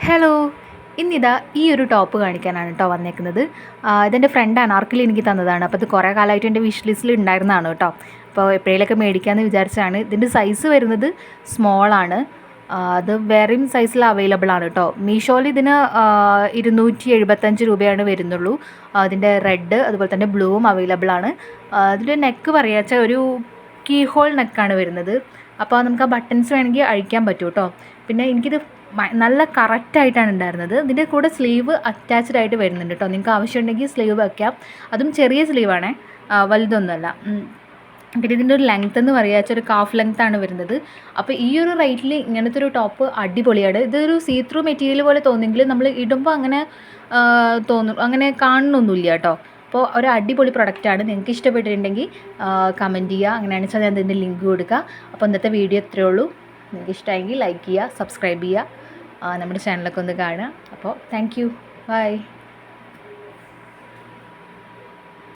Hello, ഇന്നിതാ ഈ ഒരു ടോപ്പ് കാണിക്കാനാണ് കേട്ടോ വന്നേക്കുന്നത്. ഇതെൻ്റെ ഫ്രണ്ട് അനാർക്കലി എനിക്ക് തന്നതാണ്. അപ്പോൾ ഇത് കുറേ കാലമായിട്ട് എൻ്റെ വിഷ് ലിസ്റ്റിൽ ഉണ്ടായിരുന്നതാണ് കേട്ടോ. അപ്പോൾ എപ്പോഴേലൊക്കെ മേടിക്കാമെന്ന് വിചാരിച്ചാണ്. ഇതിൻ്റെ സൈസ് വരുന്നത് സ്മോളാണ്. അത് വേറെയും സൈസിൽ അവൈലബിൾ ആണ് കേട്ടോ. മീഷോയിൽ ഇതിന് 275 രൂപയാണ് വരുന്നുള്ളൂ. അതിൻ്റെ റെഡ് അതുപോലെ തന്നെ ബ്ലൂവും അവൈലബിൾ ആണ്. അതിൻ്റെ നെക്ക് പറയാച്ച ഒരു കീ ഹോൾ നെക്കാണ് വരുന്നത്. അപ്പോൾ നമുക്ക് ആ ബട്ടൺസ് വേണമെങ്കിൽ അഴിക്കാൻ പറ്റും കേട്ടോ. പിന്നെ എനിക്കിത് നല്ല കറക്റ്റായിട്ടാണ് ഉണ്ടായിരുന്നത്. ഇതിൻ്റെ കൂടെ സ്ലീവ് അറ്റാച്ച്ഡ് ആയിട്ട് വരുന്നുണ്ട് കേട്ടോ. നിങ്ങൾക്ക് ആവശ്യമുണ്ടെങ്കിൽ സ്ലീവ് വയ്ക്കാം. അതും ചെറിയ സ്ലീവാണേ, വലുതൊന്നുമല്ല. പിന്നെ ഇതിൻ്റെ ഒരു ലെങ്ത്ത് എന്ന് പറയുക ഒരു കാഫ് ലെങ്ത് ആണ് വരുന്നത്. അപ്പോൾ ഈ ഒരു റേറ്റിൽ ഇങ്ങനത്തെ ഒരു ടോപ്പ് അടിപൊളിയാണ്. ഇതൊരു സീ ത്രൂ മെറ്റീരിയൽ പോലെ തോന്നുമെങ്കിലും നമ്മൾ ഇടുമ്പോൾ അങ്ങനെ അങ്ങനെ കാണുന്നൊന്നുമില്ല കേട്ടോ. അപ്പോൾ ഒരു അടിപൊളി പ്രൊഡക്റ്റാണ്. നിങ്ങൾക്ക് ഇഷ്ടപ്പെട്ടിട്ടുണ്ടെങ്കിൽ കമൻറ്റ് ചെയ്യുക. അങ്ങനെയാണെന്ന് വെച്ചാൽ ഞാൻ ഇതിൻ്റെ ലിങ്ക് കൊടുക്കുക. അപ്പോൾ ഇന്നത്തെ വീഡിയോ ഇത്രയേ ഉള്ളൂ. നിങ്ങൾക്ക് ഇഷ്ടമായെങ്കിൽ ലൈക്ക് ചെയ്യുക, സബ്സ്ക്രൈബ് ചെയ്യുക, നമ്മുടെ ചാനലൊക്കെ ഒന്ന് കാണുക. അപ്പോൾ താങ്ക് യു, ബൈ.